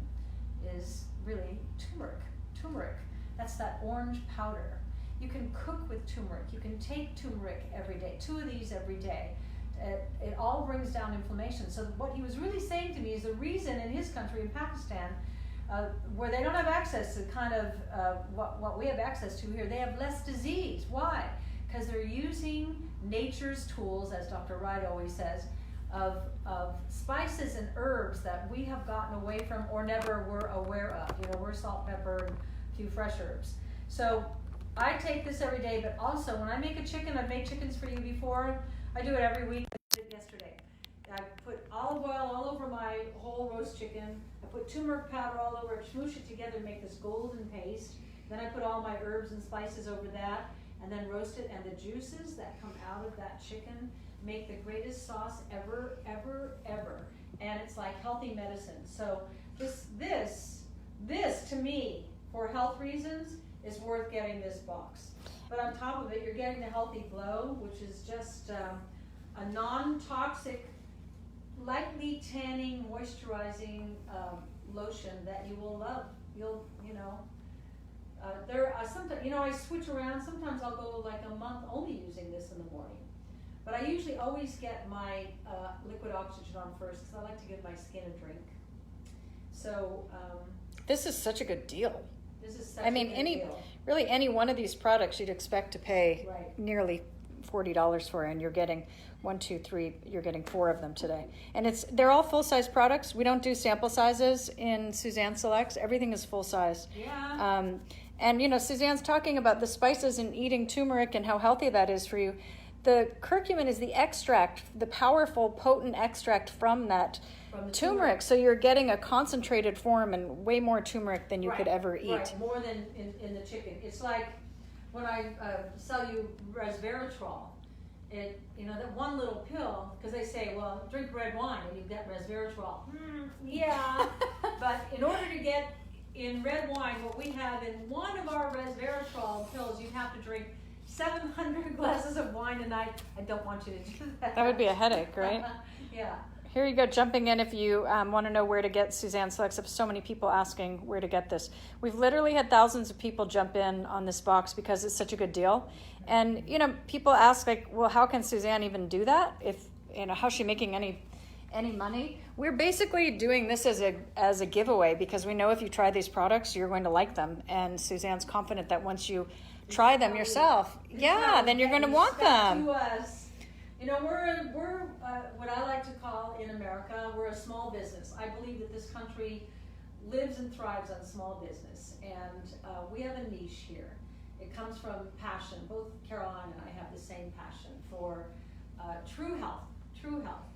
Speaker 1: Is really turmeric. Turmeric, that's that orange powder. You can cook with turmeric. You can take turmeric every day, 2 of these every day. It all brings down inflammation. So what he was really saying to me is the reason in his country, in Pakistan, where they don't have access to kind of what we have access to here, they have less disease. Why? Because they're using nature's tools, as Dr. Wright always says, of spices and herbs that we have gotten away from or never were aware of. You know, we're salt, pepper, and a few fresh herbs. So I take this every day, but also when I make a chicken, I've made chickens for you before. I do it every week. I did it yesterday. I put olive oil all over my whole roast chicken. I put turmeric powder all over it, smoosh it together, make this golden paste. Then I put all my herbs and spices over that. and then roast it, and the juices that come out of that chicken make the greatest sauce ever, ever, ever. And it's like healthy medicine. So this to me, for health reasons, is worth getting this box. But on top of it, you're getting the Healthy Glow, which is just a non-toxic, lightly tanning, moisturizing lotion that you will love. There are sometimes, I switch around. Sometimes I'll go like a month only using this in the morning. But I usually always get my liquid oxygen on first because I like to give my skin a drink. So
Speaker 2: this is such a good deal.
Speaker 1: This is such a good deal.
Speaker 2: Any one of these products you'd expect to pay
Speaker 1: Right.
Speaker 2: nearly $40 for, and you're getting 1, 2, 3. You're getting 4 of them today, and they're all full size products. We don't do sample sizes in Suzanne Selects. Everything is full size.
Speaker 1: Yeah.
Speaker 2: And Suzanne's talking about the spices and eating turmeric and how healthy that is for you. The curcumin is the extract, the powerful, potent extract from that turmeric. So you're getting a concentrated form and way more turmeric than you could ever eat.
Speaker 1: Right, more than in the chicken. It's like when I sell you resveratrol. That one little pill, because they say, well, drink red wine and you get resveratrol. Yeah, but in order to get in red wine what we have in one of our resveratrol pills, you have to drink 700 glasses of wine a night. I don't want you to do that.
Speaker 2: That would be a headache, right?
Speaker 1: Yeah.
Speaker 2: Here you go, jumping in if you want to know where to get Suzanne Selects. There's so many people asking where to get this. We've literally had thousands of people jump in on this box because it's such a good deal. And, people ask, like, well, how can Suzanne even do that? If, how's she making any money? We're basically doing this as a giveaway because we know if you try these products, you're going to like them. And Suzanne's confident that once you try them yourself, then you're going to want them.
Speaker 1: To us. We're what I like to call in America, we're a small business. I believe that this country lives and thrives on small business, and we have a niche here. It comes from passion. Both Caroline and I have the same passion for true health.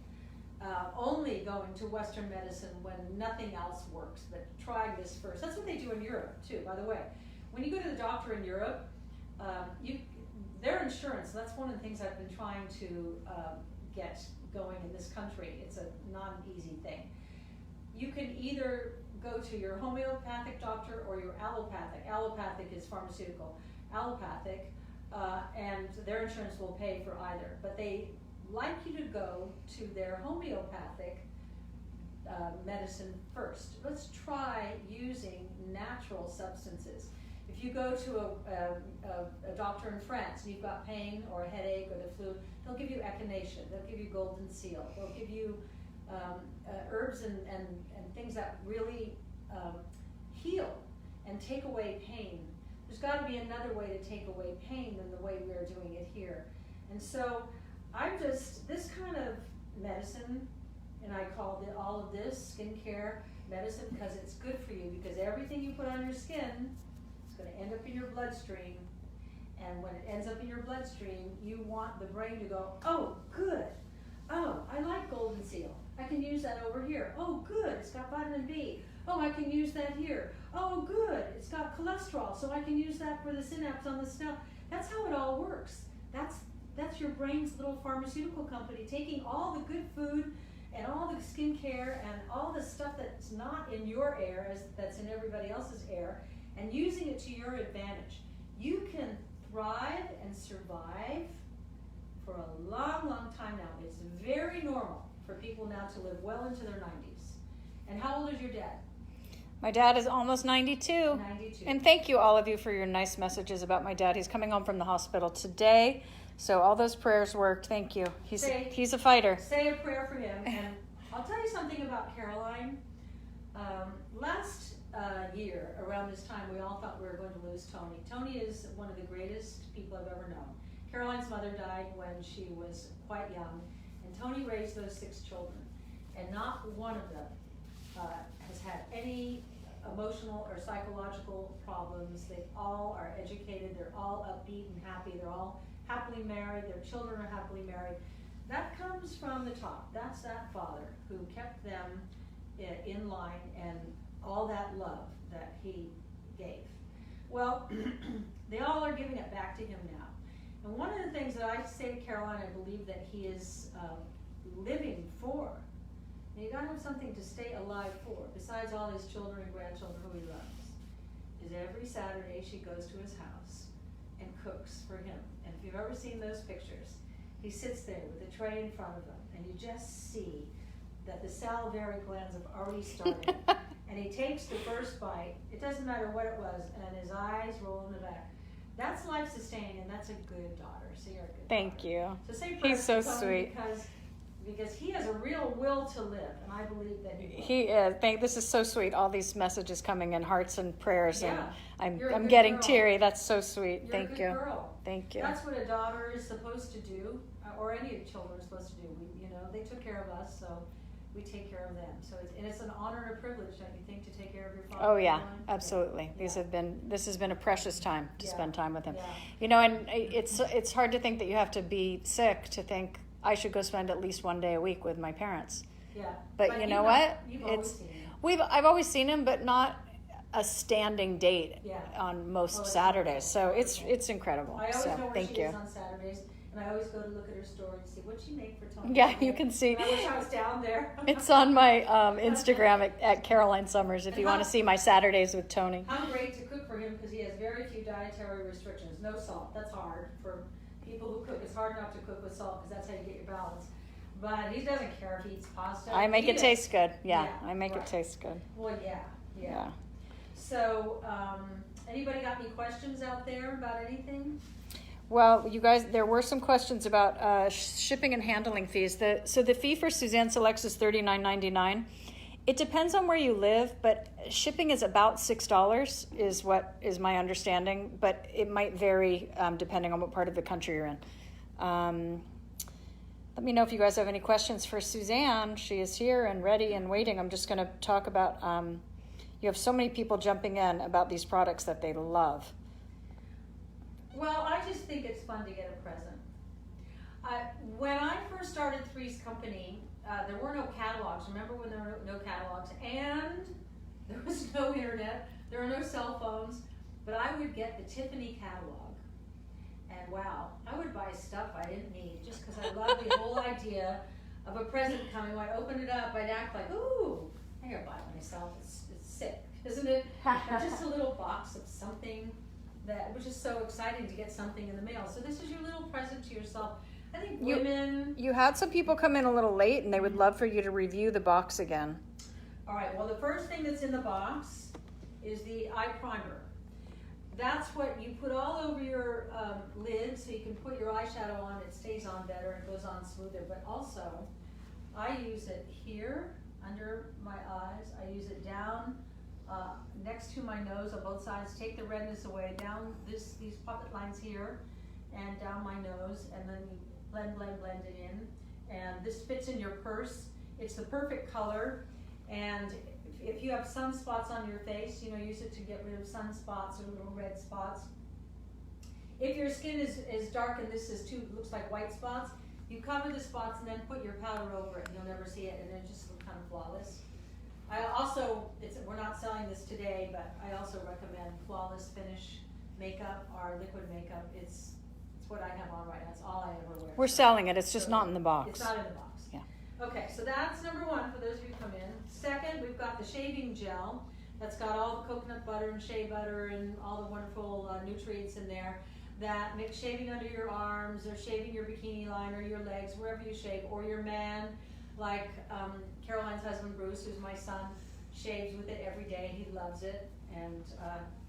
Speaker 1: Only going to Western medicine when nothing else works, but trying this first. That's what they do in Europe too, by the way. When you go to the doctor in Europe, their insurance, that's one of the things I've been trying to get going in this country. It's not an easy thing. You can either go to your homeopathic doctor or your allopathic. Allopathic is pharmaceutical. Allopathic, and their insurance will pay for either. But they like you to go to their homeopathic medicine first. Let's try using natural substances. If you go to a doctor in France and you've got pain or a headache or the flu, they'll give you echinacea, they'll give you golden seal, they'll give you herbs and things that really heal and take away pain. There's got to be another way to take away pain than the way we are doing it here. And so this kind of medicine, and I call all of this skincare medicine because it's good for you, because everything you put on your skin is going to end up in your bloodstream. And when it ends up in your bloodstream, you want the brain to go, oh, good. Oh, I like golden seal. I can use that over here. Oh, good. It's got vitamin B. Oh, I can use that here. Oh, good. It's got cholesterol, so I can use that for the synapse on the scalp. That's how it all works. That's your brain's little pharmaceutical company taking all the good food and all the skincare and all the stuff that's not in your air, that's in everybody else's air, and using it to your advantage. You can thrive and survive for a long, long time now. It's very normal for people now to live well into their 90s. And how old is your dad?
Speaker 2: My dad is almost 92.
Speaker 1: 92.
Speaker 2: And thank you, all of you, for your nice messages about my dad. He's coming home from the hospital today, so all those prayers worked. Thank you. He's a fighter.
Speaker 1: Say a prayer for him. And I'll tell you something about Caroline. Last year, around this time, we all thought we were going to lose Tony. Tony is one of the greatest people I've ever known. Caroline's mother died when she was quite young, and Tony raised those 6 children, and not one of them has had any emotional or psychological problems. They all are educated, they're all upbeat and happy, they're all happily married, their children are happily married. That comes from the top. That's that father who kept them in line and all that love that he gave. Well, they all are giving it back to him now. And one of the things that I say to Caroline, I believe that he is living for, and you gotta have something to stay alive for, besides all his children and grandchildren who he loves, is every Saturday she goes to his house and cooks for him. And if you've ever seen those pictures, he sits there with a tray in front of him, and you just see that the salivary glands have already started. And he takes the first bite, it doesn't matter what it was, and his eyes roll in the back. That's life-sustaining, and that's a good daughter. So you're a good
Speaker 2: Thank
Speaker 1: daughter.
Speaker 2: you.
Speaker 1: So say
Speaker 2: He's so
Speaker 1: prayers for
Speaker 2: sweet.
Speaker 1: Tony because he has a real will to live, and I believe that he will.
Speaker 2: He is. This is so sweet. All these messages coming in, hearts and prayers,
Speaker 1: Yeah.
Speaker 2: and
Speaker 1: You're a
Speaker 2: I'm
Speaker 1: good
Speaker 2: getting
Speaker 1: girl.
Speaker 2: teary. That's so sweet.
Speaker 1: You're
Speaker 2: Thank
Speaker 1: a good
Speaker 2: you.
Speaker 1: girl.
Speaker 2: Thank you.
Speaker 1: That's what a daughter is supposed to do, or any children are supposed to do. They took care of us, so we take care of them. So it's an honor and a privilege, don't you think, to take care of your father?
Speaker 2: Oh yeah,
Speaker 1: and everyone?
Speaker 2: absolutely.
Speaker 1: Yeah.
Speaker 2: This has been a precious time to
Speaker 1: Yeah.
Speaker 2: spend time with him.
Speaker 1: Yeah.
Speaker 2: And it's hard to think that you have to be sick to think I should go spend at least one day a week with my parents.
Speaker 1: Yeah.
Speaker 2: But you know what?
Speaker 1: You've always seen him.
Speaker 2: I've always seen him, but not a standing date
Speaker 1: Yeah.
Speaker 2: on most
Speaker 1: it's
Speaker 2: Saturdays. So
Speaker 1: wonderful.
Speaker 2: it's incredible.
Speaker 1: I always
Speaker 2: So
Speaker 1: know where
Speaker 2: thank
Speaker 1: she
Speaker 2: you.
Speaker 1: is on Saturdays, and I always go to look at her story and see what she made for Tony.
Speaker 2: Yeah, you can see.
Speaker 1: And I wish I was down there.
Speaker 2: It's on my Instagram at Caroline Summers if you want to see my Saturdays with Tony.
Speaker 1: How great to cook for him because he has very few dietary restrictions. No salt. That's hard for people who cook. It's hard enough to cook with salt because that's how you get your balance. But he doesn't care if he eats pasta.
Speaker 2: I make it
Speaker 1: Eat
Speaker 2: taste good. Yeah,
Speaker 1: Yeah,
Speaker 2: I make
Speaker 1: right.
Speaker 2: it taste good.
Speaker 1: Well, yeah.
Speaker 2: Yeah.
Speaker 1: So, anybody got any questions out there about anything?
Speaker 2: Well, you guys, there were some questions about shipping and handling fees. So the fee for Suzanne Selects is $39.99. It depends on where you live, but shipping is about $6 is what is my understanding, but it might vary depending on what part of the country you're in. Let me know if you guys have any questions for Suzanne. She is here and ready and waiting. I'm just going to talk about, you have so many people jumping in about these products that they love.
Speaker 1: Well, I just think it's fun to get a present. When I first started Three's Company, there were no catalogs. Remember when there were no catalogs? And there was no internet. There were no cell phones. But I would get the Tiffany catalog. And wow, I would buy stuff I didn't need just because I love the whole idea of a present coming. When I open it up, I'd act like, ooh, I gotta buy it myself. It's sick, isn't it? Just a little box of something that was just so exciting to get something in the mail. So this is your little present to yourself. I think women...
Speaker 2: You had some people come in a little late and they would love for you to review the box again.
Speaker 1: All right, well, the first thing that's in the box is the eye primer. That's what you put all over your lid so you can put your eyeshadow on. It stays on better and goes on smoother. But also, I use it here under my eyes. I use it down next to my nose on both sides. Take the redness away. Down these pocket lines here and down my nose. And then you blend it in. And this fits in your purse. It's the perfect color. And if you have sunspots on your face, use it to get rid of sunspots or little red spots. If your skin is dark and this is looks like white spots, you cover the spots and then put your powder over it and you'll never see it and it just looks kind of flawless. I also, we're not selling this today, but I also recommend Flawless Finish makeup or liquid makeup. It's what I have on right now. It's all I ever wear.
Speaker 2: We're selling it. It's just not in the box.
Speaker 1: It's not in the box.
Speaker 2: Yeah.
Speaker 1: Okay, so that's number one for those of you who come in. Second, we've got the shaving gel that's got all the coconut butter and shea butter and all the wonderful nutrients in there that makes shaving under your arms or shaving your bikini line or your legs, wherever you shave, or your man, like Caroline's husband Bruce, who's my son, shaves with it every day. He loves it. And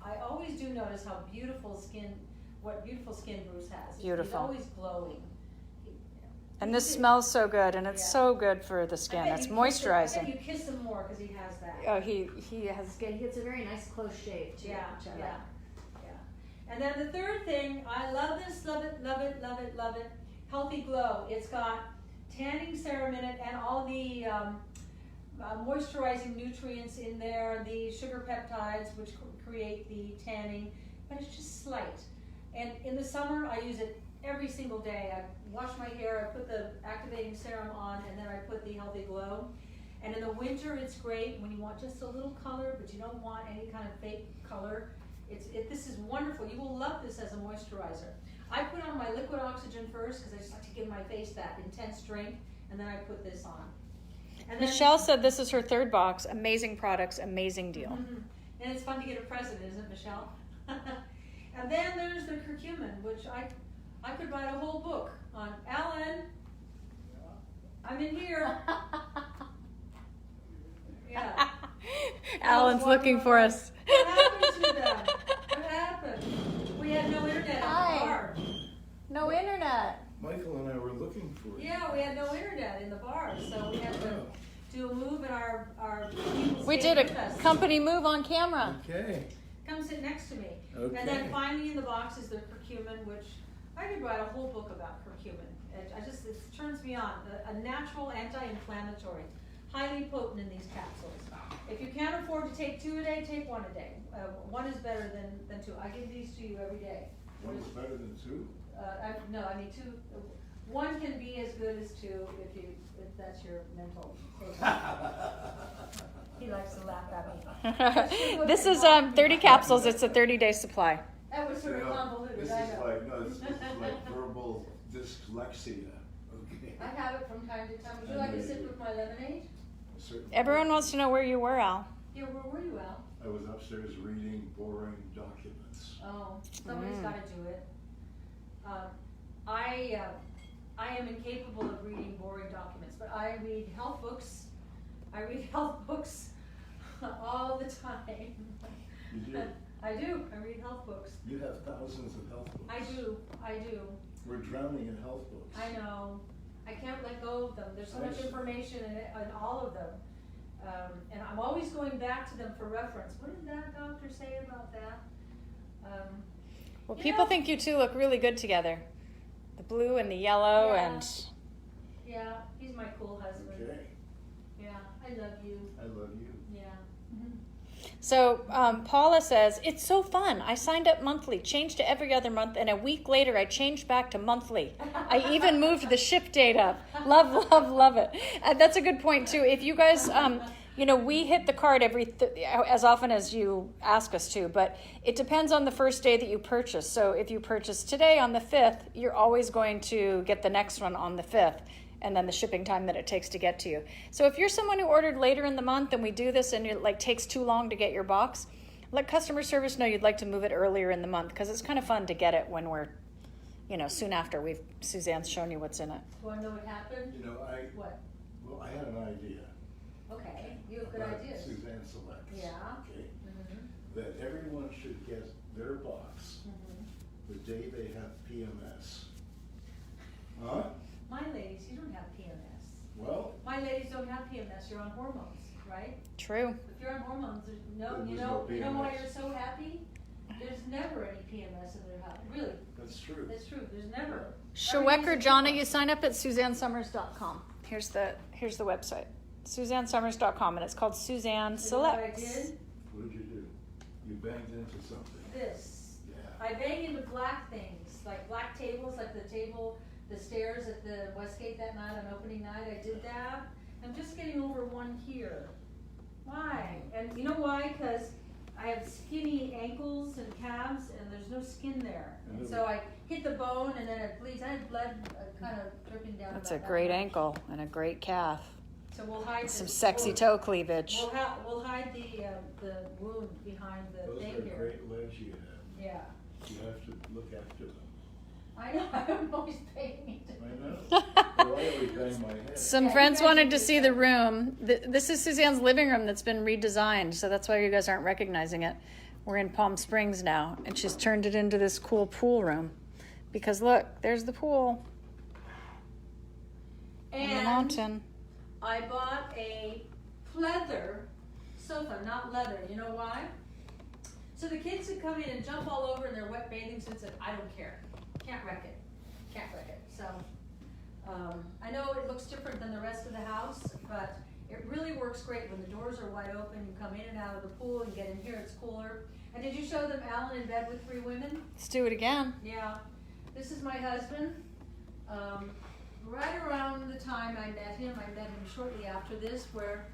Speaker 1: I always do notice what beautiful skin Bruce has.
Speaker 2: Beautiful.
Speaker 1: He's always glowing.
Speaker 2: And this smells so good, and it's
Speaker 1: Yeah.
Speaker 2: so good for the skin. It's moisturizing.
Speaker 1: I bet you kiss him more because he has that.
Speaker 2: Oh, he has.
Speaker 3: He gets a very nice close shave too.
Speaker 1: Yeah,
Speaker 3: which I
Speaker 1: yeah,
Speaker 3: like.
Speaker 1: yeah. And then the third thing, I love this, love it, love it, love it, love it. Healthy Glow. It's got tanning serum in it and all the moisturizing nutrients in there, the sugar peptides which create the tanning, but it's just slight. And in the summer, I use it every single day. I wash my hair, I put the activating serum on, and then I put the Healthy Glow. And in the winter, it's great when you want just a little color, but you don't want any kind of fake color. This is wonderful. You will love this as a moisturizer. I put on my liquid oxygen first because I just like to give my face that intense strength, and then I put this on. And then,
Speaker 2: Michelle said this is her third box. Amazing products, amazing deal.
Speaker 1: Mm-hmm. And it's fun to get a present, isn't it, Michelle? And then there's the curcumin, which I could write a whole book on. Alan, I'm in here. Yeah.
Speaker 2: Alan's looking for us.
Speaker 1: What happened to them? What happened? We had no internet at the bar.
Speaker 2: No internet.
Speaker 4: Michael and I were looking for you.
Speaker 1: Yeah, we had no internet in the bar, so we had to do a move, and our people
Speaker 2: We
Speaker 1: stayed
Speaker 2: did
Speaker 1: with
Speaker 2: a
Speaker 1: us.
Speaker 2: company move on camera.
Speaker 4: Okay.
Speaker 1: Come sit next to me.
Speaker 4: Okay.
Speaker 1: And then finally in the box is the curcumin, which I could write a whole book about curcumin. It turns me on. A natural anti-inflammatory, highly potent in these capsules. If you can't afford to take 2 a day, take 1 a day. 1 is better than 2. I give these to you every day.
Speaker 4: 1 is better than 2?
Speaker 1: I mean 2. 1 can be as good as 2 if that's your mental take. He likes to laugh at me.
Speaker 2: This is 30 capsules. It's a 30-day supply.
Speaker 1: That was sort of convoluted.
Speaker 4: This
Speaker 1: I
Speaker 4: is
Speaker 1: know.
Speaker 4: this is like verbal dyslexia. Okay.
Speaker 1: I have it from time to time. Would you like to sip with my lemonade?
Speaker 4: Certainly.
Speaker 2: Everyone wants to know where you were, Al.
Speaker 1: Yeah, where were you, Al?
Speaker 4: I was upstairs reading boring documents.
Speaker 1: Oh, somebody's got to do it. I am incapable of reading boring documents, but I read health books. I read health books all the time.
Speaker 4: You do?
Speaker 1: I do. I read health books.
Speaker 4: You have thousands of health books.
Speaker 1: I do.
Speaker 4: We're drowning in health books.
Speaker 1: I know. I can't let go of them. There's so much information in all of them. And I'm always going back to them for reference. What did that doctor say about that?
Speaker 2: Well, people think you two look really good together. The blue and the yellow and...
Speaker 1: Yeah, he's my cool husband.
Speaker 4: Okay.
Speaker 1: Yeah, I love you.
Speaker 4: I love you.
Speaker 1: Yeah.
Speaker 2: So Paula says, it's so fun. I signed up monthly, changed to every other month, and a week later I changed back to monthly. I even moved the ship date up. Love, love, love it. That's a good point, too. If you guys, we hit the card as often as you ask us to, but it depends on the first day that you purchase. So if you purchase today on the 5th, you're always going to get the next one on the 5th. And then the shipping time that it takes to get to you. So if you're someone who ordered later in the month and we do this and it takes too long to get your box, let customer service know you'd like to move it earlier in the month because it's kind of fun to get it when we're, soon after Suzanne's shown you what's in it.
Speaker 1: Do you want to know what happened? What?
Speaker 4: Well, I had an idea.
Speaker 1: Okay, you have good
Speaker 4: about
Speaker 1: ideas.
Speaker 4: SUZANNE Selects.
Speaker 1: Yeah.
Speaker 4: Okay.
Speaker 1: Mm-hmm.
Speaker 4: That everyone should get their box
Speaker 1: Mm-hmm.
Speaker 4: the day they have PMS. Huh?
Speaker 1: My ladies, you don't have PMS.
Speaker 4: Well,
Speaker 1: My ladies don't have PMS. You're on hormones, right?
Speaker 2: True.
Speaker 1: If you're on hormones, there's no.
Speaker 4: There's
Speaker 1: You
Speaker 4: no
Speaker 1: know why
Speaker 4: PMS.
Speaker 1: you're so happy? There's never any PMS in their house. Really,
Speaker 4: that's true.
Speaker 1: that's true. There's never.
Speaker 2: Shawecker Jonna, you sign up at SuzanneSummers.com. Here's the website. SuzanneSummers.com, and it's called SUZANNE
Speaker 1: You know what I
Speaker 2: Selects.
Speaker 1: did?
Speaker 4: What did you do? You banged into something.
Speaker 1: This.
Speaker 4: Yeah.
Speaker 1: I bang into black things, like black tables, like the stairs at the Westgate that night on opening night. I did that. I'm just getting over one here. Why? And you know why? Because I have skinny ankles and calves, and there's no skin there. And so I hit the bone, and then it bleeds. I had blood kind of dripping down.
Speaker 2: That's a
Speaker 1: about
Speaker 2: great
Speaker 1: that much.
Speaker 2: ankle and a great calf.
Speaker 1: So we'll hide
Speaker 2: Some
Speaker 1: the-
Speaker 2: sexy
Speaker 1: we'll-
Speaker 2: toe cleavage.
Speaker 1: We'll hide the wound behind the
Speaker 4: Those
Speaker 1: thing
Speaker 4: are
Speaker 1: here.
Speaker 4: great legs you have.
Speaker 1: Yeah.
Speaker 4: You have to look after them.
Speaker 1: I know. I'm always paying me to.
Speaker 4: I know. Well, I always bang my head.
Speaker 2: Some
Speaker 1: Yeah,
Speaker 2: friends
Speaker 1: you guys
Speaker 2: wanted
Speaker 1: should
Speaker 2: to
Speaker 1: do
Speaker 2: see
Speaker 1: that.
Speaker 2: the room. This is Suzanne's living room that's been redesigned, so that's why you guys aren't recognizing it. We're in Palm Springs now, and she's turned it into this cool pool room. Because look, there's the pool on the
Speaker 1: And
Speaker 2: mountain.
Speaker 1: I bought a pleather sofa, not leather. You know why? So the kids could come in and jump all over in their wet bathing suits, and I don't care. Can't wreck it. Can't wreck it. So I know it looks different than the rest of the house, but it really works great when the doors are wide open. You come in and out of the pool and get in here. It's cooler. And did you show them Alan in bed with 3 women?
Speaker 2: Let's do it again.
Speaker 1: Yeah. This is my husband. Right around the time I met him shortly after this, where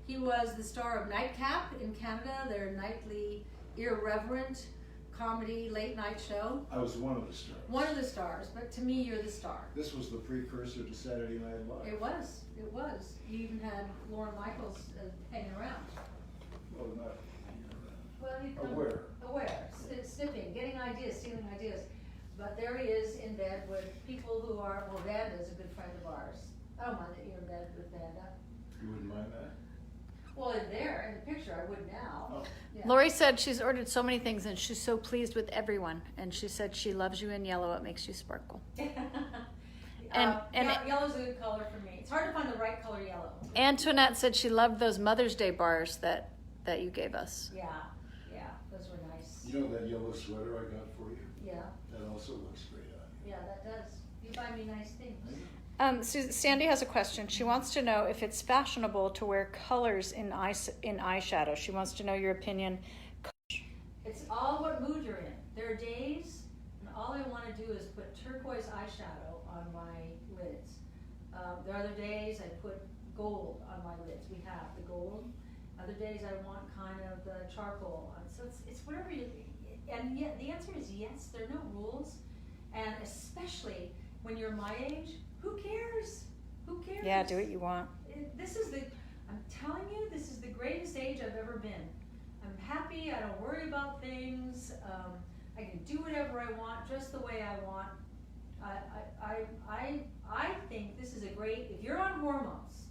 Speaker 1: he was the star of Nightcap in Canada, their nightly irreverent comedy late night show.
Speaker 4: I was one of the stars.
Speaker 1: One of the stars, but to me, you're the star.
Speaker 4: This was the precursor to Saturday Night Live.
Speaker 1: It was. It was. You even had Lauren Michaels hanging around.
Speaker 4: Well, not
Speaker 1: Well, you aware, sniffing, getting ideas, stealing ideas. But there he is in bed with people who are, well, Vanda's a good friend of ours. I don't mind that you're in bed with Vanda.
Speaker 4: You wouldn't mind that?
Speaker 1: Well, in the picture, I would now.
Speaker 4: Oh.
Speaker 1: Yeah.
Speaker 2: Lori said she's ordered so many things and she's so pleased with everyone. And she said she loves you in yellow. It makes you sparkle. And
Speaker 1: yellow's a good color for me. It's hard to find the right color yellow.
Speaker 2: Antoinette said she loved those Mother's Day bars that you gave us.
Speaker 1: Yeah, those were nice.
Speaker 4: You know that yellow sweater I got for you?
Speaker 1: Yeah,
Speaker 4: That also looks great on you.
Speaker 1: yeah, that does. You buy me nice things.
Speaker 2: Sandy has a question. She wants to know if it's fashionable to wear colors in eyeshadow. She wants to know your opinion.
Speaker 1: It's all what mood you're in. There are days, and all I want to do is put turquoise eyeshadow on my lids. There are other days I put gold on my lids. We have the gold. Other days I want kind of the charcoal. So it's whatever you, and yet the answer is yes, there are no rules. And especially when you're my age, who cares? Who cares?
Speaker 2: Yeah, do what you want.
Speaker 1: I'm telling you, this is the greatest age I've ever been. I'm happy, I don't worry about things, I can do whatever I want, just the way I want. I think this is a great, if you're on hormones,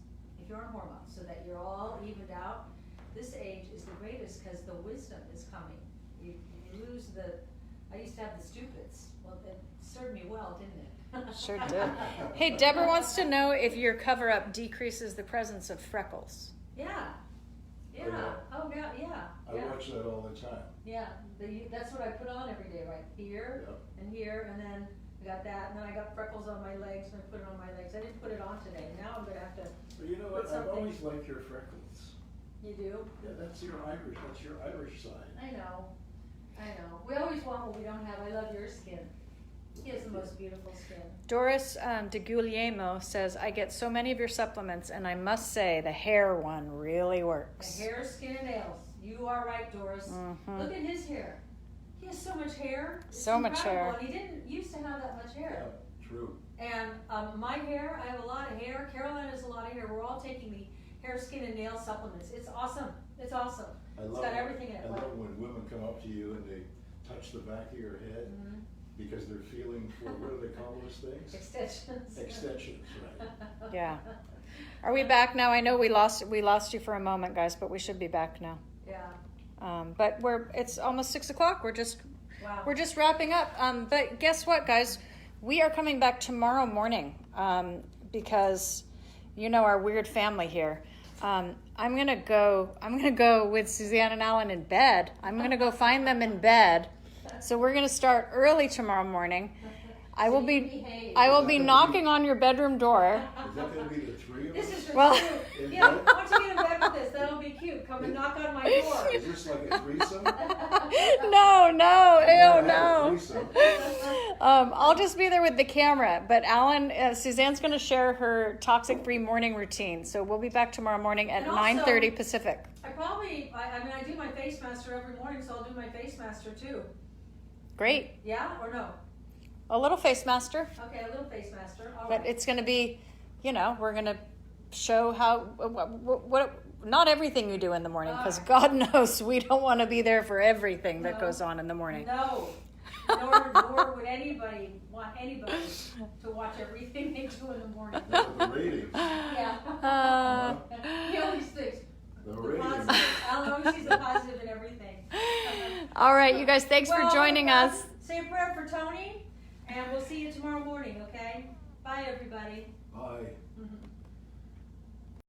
Speaker 1: so that you're all evened out, this age is the greatest because the wisdom is coming. You lose I used to have the stupids. Well, it served me well, didn't it?
Speaker 2: Sure did. Hey, Deborah wants to know if your cover-up decreases the presence of freckles.
Speaker 1: Yeah. Oh, God, yeah.
Speaker 4: I watch that all the time.
Speaker 1: Yeah, that's what I put on every day, right here and here, and then I got that, and then I got freckles on my legs, and I put it on my legs. I didn't put it on today. Now I'm gonna have to.
Speaker 4: But you know what? I've always liked your freckles.
Speaker 1: You do?
Speaker 4: Yeah, that's your Irish side.
Speaker 1: I know. We always want what we don't have. I love your skin. He has the most beautiful skin.
Speaker 2: Doris de Guglielmo says, I get so many of your supplements, and I must say the hair one really works.
Speaker 1: The hair, skin, and nails. You are right, Doris.
Speaker 2: Mm-hmm.
Speaker 1: Look at his hair. He has so much hair. It's
Speaker 2: so much hair.
Speaker 1: And he didn't used to have that much hair.
Speaker 4: Yeah, true.
Speaker 1: And my hair, I have a lot of hair. Caroline has a lot of hair. We're all taking the hair, skin, and nail supplements. It's awesome. It's awesome. It's got everything in it.
Speaker 4: I love when women come up to you and they touch the back of your head because they're feeling for, what do they call those things?
Speaker 1: Extensions.
Speaker 4: Extensions, right.
Speaker 2: Yeah. Are we back now? I know we lost you for a moment, guys, but we should be back now.
Speaker 1: Yeah.
Speaker 2: But it's almost 6 o'clock. We're just wrapping up. But guess what, guys? We are coming back tomorrow morning because you know our weird family here. I'm gonna go with Suzanne and Alan in bed. I'm gonna go find them in bed. So we're gonna start early tomorrow morning. I will be knocking on your bedroom door.
Speaker 4: Is that going to be the three of us?
Speaker 1: This is
Speaker 2: Well-
Speaker 1: cute. Yeah, why don't you get in bed with this? That'll be cute. Come and knock on my door.
Speaker 4: Is this like a threesome?
Speaker 2: No.
Speaker 4: Threesome.
Speaker 2: I'll just be there with the camera. But Alan, Suzanne's going to share her toxic-free morning routine. So we'll be back tomorrow morning at
Speaker 1: And also-
Speaker 2: 9:30 Pacific.
Speaker 1: I do my face master every morning, so I'll do my face master too.
Speaker 2: Great.
Speaker 1: Yeah or no?
Speaker 2: A little face master.
Speaker 1: Okay, a little face master. All
Speaker 2: But
Speaker 1: right.
Speaker 2: it's going to be, we're going to show how, what not everything you do in the morning, because God knows we don't want to be there for everything that goes on in the morning.
Speaker 1: No. Nor would anybody want anybody to watch everything they do in the morning.
Speaker 4: Not the ratings.
Speaker 1: Yeah. He always thinks
Speaker 4: The
Speaker 1: the
Speaker 4: ratings.
Speaker 1: positive. Alan always sees the positive in everything.
Speaker 2: All right, you guys, thanks for joining us.
Speaker 1: Say a prayer for Tony, and we'll see you tomorrow morning, okay? Bye, everybody.
Speaker 4: Bye.